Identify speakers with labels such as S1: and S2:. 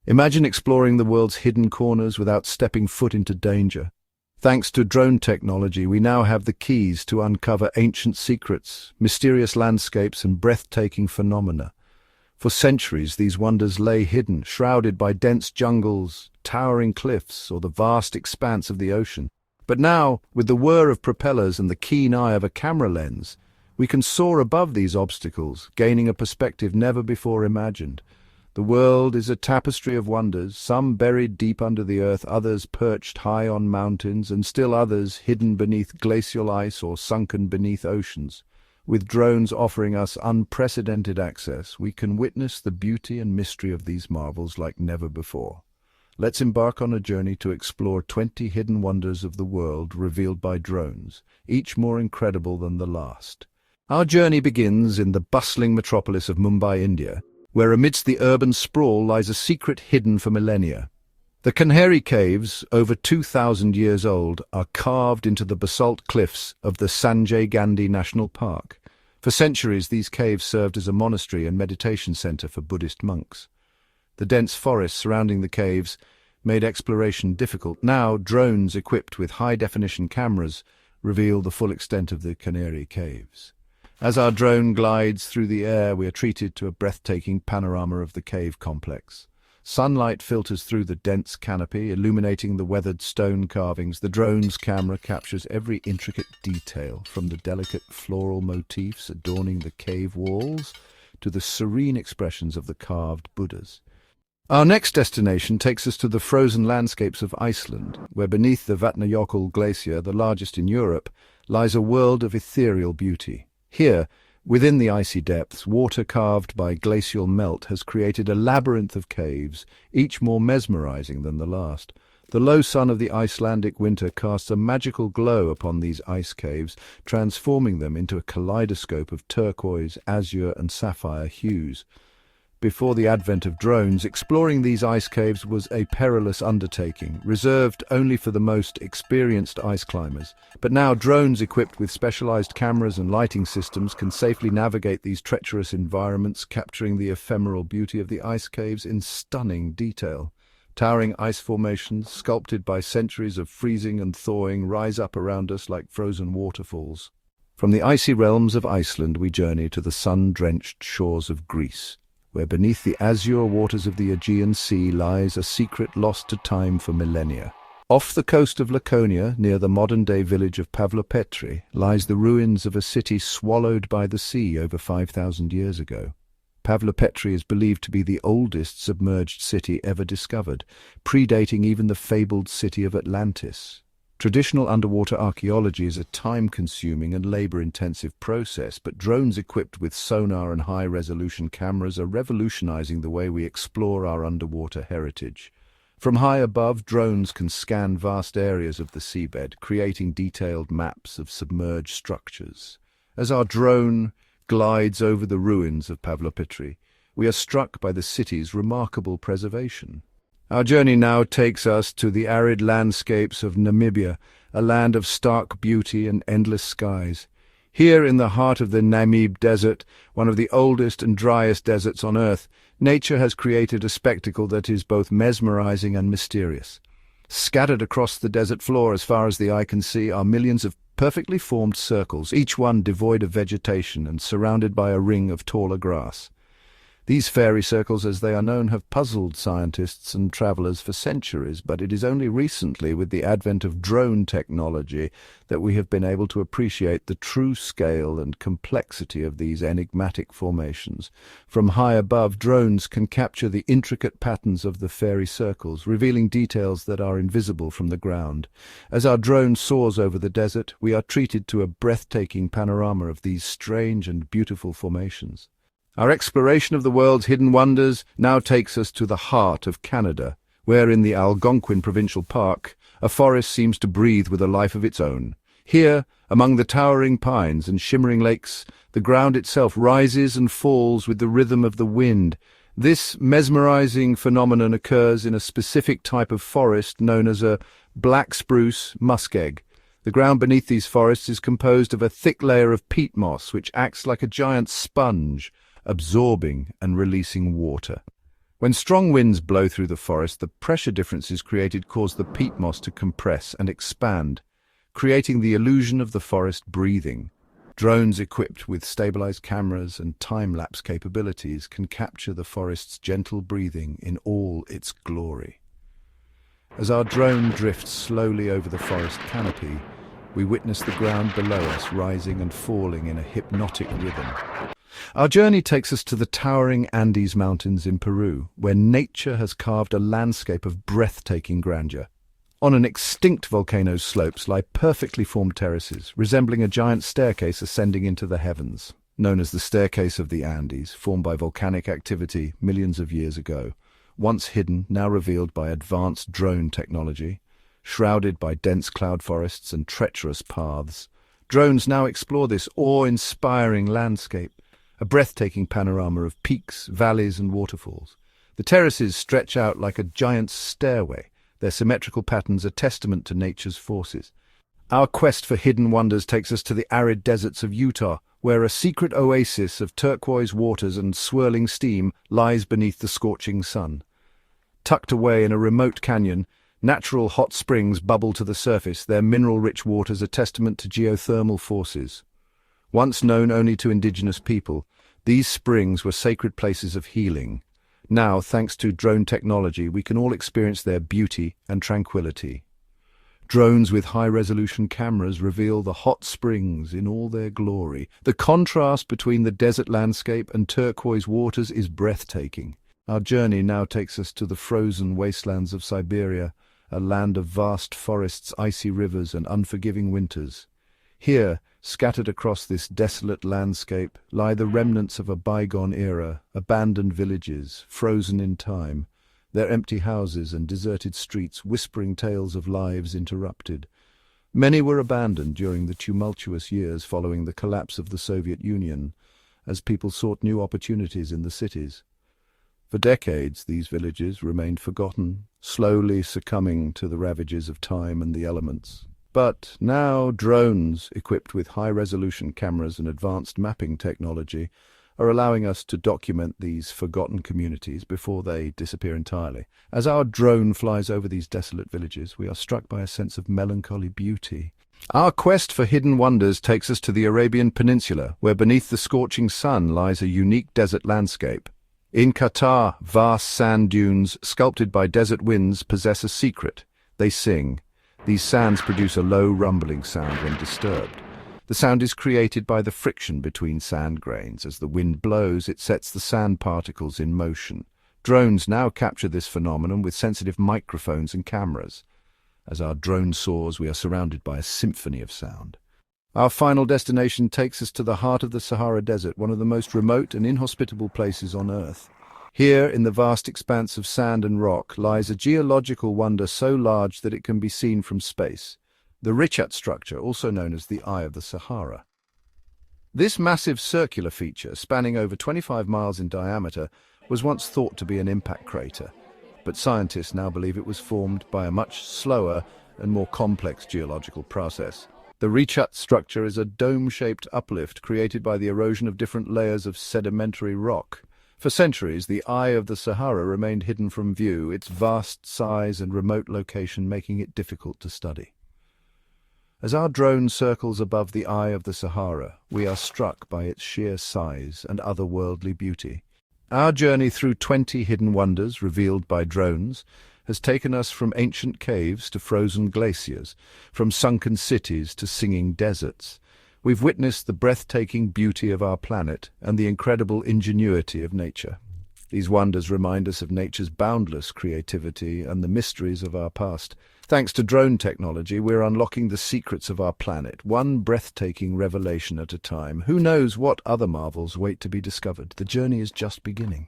S1: Imagine exploring the world's hidden corners without stepping foot into danger. Thanks to drone technology, we now have the keys to uncover ancient secrets, mysterious landscapes, and breathtaking phenomena. For centuries, these wonders lay hidden, shrouded by dense jungles, towering cliffs, or the vast expanse of the ocean. But now, with the whir of propellers and the keen eye of a camera lens, we can soar above these obstacles, gaining a perspective never before imagined. The world is a tapestry of wonders, some buried deep under the earth, others perched high on mountains, and still others hidden beneath glacial ice or sunken beneath oceans. With drones offering us unprecedented access, we can witness the beauty and mystery of these marvels like never before. Let's embark on a journey to explore 20 hidden wonders of the world revealed by drones, each more incredible than the last. Our journey begins in the bustling metropolis of Mumbai, India, where amidst the urban sprawl lies a secret hidden for millennia. The Canheri Caves, over 2,000 years old, are carved into the basalt cliffs of the Sanjay Gandhi National Park. For centuries, these caves served as a monastery and meditation center for Buddhist monks. The dense forests surrounding the caves made exploration difficult. Now, drones equipped with high-definition cameras reveal the full extent of the Canheri Caves. As our drone glides through the air, we are treated to a breathtaking panorama of the cave complex. Sunlight filters through the dense canopy, illuminating the weathered stone carvings. The drone's camera captures every intricate detail, from the delicate floral motifs adorning the cave walls to the serene expressions of the carved Buddhas. Our next destination takes us to the frozen landscapes of Iceland, where beneath the Vatnajökull glacier, the largest in Europe, lies a world of ethereal beauty. Here, within the icy depths, water carved by glacial melt has created a labyrinth of caves, each more mesmerizing than the last. The low sun of the Icelandic winter casts a magical glow upon these ice caves, transforming them into a kaleidoscope of turquoise, azure, and sapphire hues. Before the advent of drones, exploring these ice caves was a perilous undertaking, reserved only for the most experienced ice climbers. But now drones equipped with specialized cameras and lighting systems can safely navigate these treacherous environments, capturing the ephemeral beauty of the ice caves in stunning detail. Towering ice formations, sculpted by centuries of freezing and thawing, rise up around us like frozen waterfalls. From the icy realms of Iceland, we journey to the sun-drenched shores of Greece, where beneath the azure waters of the Aegean Sea lies a secret lost to time for millennia. Off the coast of Laconia, near the modern-day village of Pavlopetri, lies the ruins of a city swallowed by the sea over 5,000 years ago. Pavlopetri is believed to be the oldest submerged city ever discovered, predating even the fabled city of Atlantis. Traditional underwater archaeology is a time-consuming and labor-intensive process, but drones equipped with sonar and high-resolution cameras are revolutionizing the way we explore our underwater heritage. From high above, drones can scan vast areas of the seabed, creating detailed maps of submerged structures. As our drone glides over the ruins of Pavlopetri, we are struck by the city's remarkable preservation. Our journey now takes us to the arid landscapes of Namibia, a land of stark beauty and endless skies. Here in the heart of the Namib Desert, one of the oldest and driest deserts on Earth, nature has created a spectacle that is both mesmerizing and mysterious. Scattered across the desert floor as far as the eye can see are millions of perfectly formed circles, each one devoid of vegetation and surrounded by a ring of taller grass. These fairy circles, as they are known, have puzzled scientists and travelers for centuries, but it is only recently, with the advent of drone technology, that we have been able to appreciate the true scale and complexity of these enigmatic formations. From high above, drones can capture the intricate patterns of the fairy circles, revealing details that are invisible from the ground. As our drone soars over the desert, we are treated to a breathtaking panorama of these strange and beautiful formations. Our exploration of the world's hidden wonders now takes us to the heart of Canada, where in the Algonquin Provincial Park, a forest seems to breathe with a life of its own. Here, among the towering pines and shimmering lakes, the ground itself rises and falls with the rhythm of the wind. This mesmerizing phenomenon occurs in a specific type of forest known as a black spruce muskeg. The ground beneath these forests is composed of a thick layer of peat moss, which acts like a giant sponge, absorbing and releasing water. When strong winds blow through the forest, the pressure differences created cause the peat moss to compress and expand, creating the illusion of the forest breathing. Drones equipped with stabilized cameras and time-lapse capabilities can capture the forest's gentle breathing in all its glory. As our drone drifts slowly over the forest canopy, we witness the ground below us rising and falling in a hypnotic rhythm. Our journey takes us to the towering Andes Mountains in Peru, where nature has carved a landscape of breathtaking grandeur. On an extinct volcano's slopes lie perfectly formed terraces, resembling a giant staircase ascending into the heavens, known as the Staircase of the Andes, formed by volcanic activity millions of years ago. Once hidden, now revealed by advanced drone technology, shrouded by dense cloud forests and treacherous paths, drones now explore this awe-inspiring landscape, a breathtaking panorama of peaks, valleys, and waterfalls. The terraces stretch out like a giant stairway, their symmetrical patterns a testament to nature's forces. Our quest for hidden wonders takes us to the arid deserts of Utah, where a secret oasis of turquoise waters and swirling steam lies beneath the scorching sun. Tucked away in a remote canyon, natural hot springs bubble to the surface, their mineral-rich waters a testament to geothermal forces. Once known only to indigenous people, these springs were sacred places of healing. Now, thanks to drone technology, we can all experience their beauty and tranquility. Drones with high-resolution cameras reveal the hot springs in all their glory. The contrast between the desert landscape and turquoise waters is breathtaking. Our journey now takes us to the frozen wastelands of Siberia, a land of vast forests, icy rivers, and unforgiving winters. Here, scattered across this desolate landscape, lie the remnants of a bygone era, abandoned villages, frozen in time, their empty houses and deserted streets whispering tales of lives interrupted. Many were abandoned during the tumultuous years following the collapse of the Soviet Union, as people sought new opportunities in the cities. For decades, these villages remained forgotten, slowly succumbing to the ravages of time and the elements. But now drones, equipped with high-resolution cameras and advanced mapping technology, are allowing us to document these forgotten communities before they disappear entirely. As our drone flies over these desolate villages, we are struck by a sense of melancholy beauty. Our quest for hidden wonders takes us to the Arabian Peninsula, where beneath the scorching sun lies a unique desert landscape. In Qatar, vast sand dunes, sculpted by desert winds, possess a secret. They sing. These sands produce a low rumbling sound when disturbed. The sound is created by the friction between sand grains. As the wind blows, it sets the sand particles in motion. Drones now capture this phenomenon with sensitive microphones and cameras. As our drone soars, we are surrounded by a symphony of sound. Our final destination takes us to the heart of the Sahara Desert, one of the most remote and inhospitable places on Earth. Here, in the vast expanse of sand and rock, lies a geological wonder so large that it can be seen from space, the Richat structure, also known as the Eye of the Sahara. This massive circular feature, spanning over 25 miles in diameter, was once thought to be an impact crater, but scientists now believe it was formed by a much slower and more complex geological process. The Richat structure is a dome-shaped uplift created by the erosion of different layers of sedimentary rock. For centuries, the Eye of the Sahara remained hidden from view, its vast size and remote location making it difficult to study. As our drone circles above the Eye of the Sahara, we are struck by its sheer size and otherworldly beauty. Our journey through 20 hidden wonders revealed by drones has taken us from ancient caves to frozen glaciers, from sunken cities to singing deserts. We've witnessed the breathtaking beauty of our planet and the incredible ingenuity of nature. These wonders remind us of nature's boundless creativity and the mysteries of our past. Thanks to drone technology, we're unlocking the secrets of our planet, one breathtaking revelation at a time. Who knows what other marvels wait to be discovered? The journey is just beginning.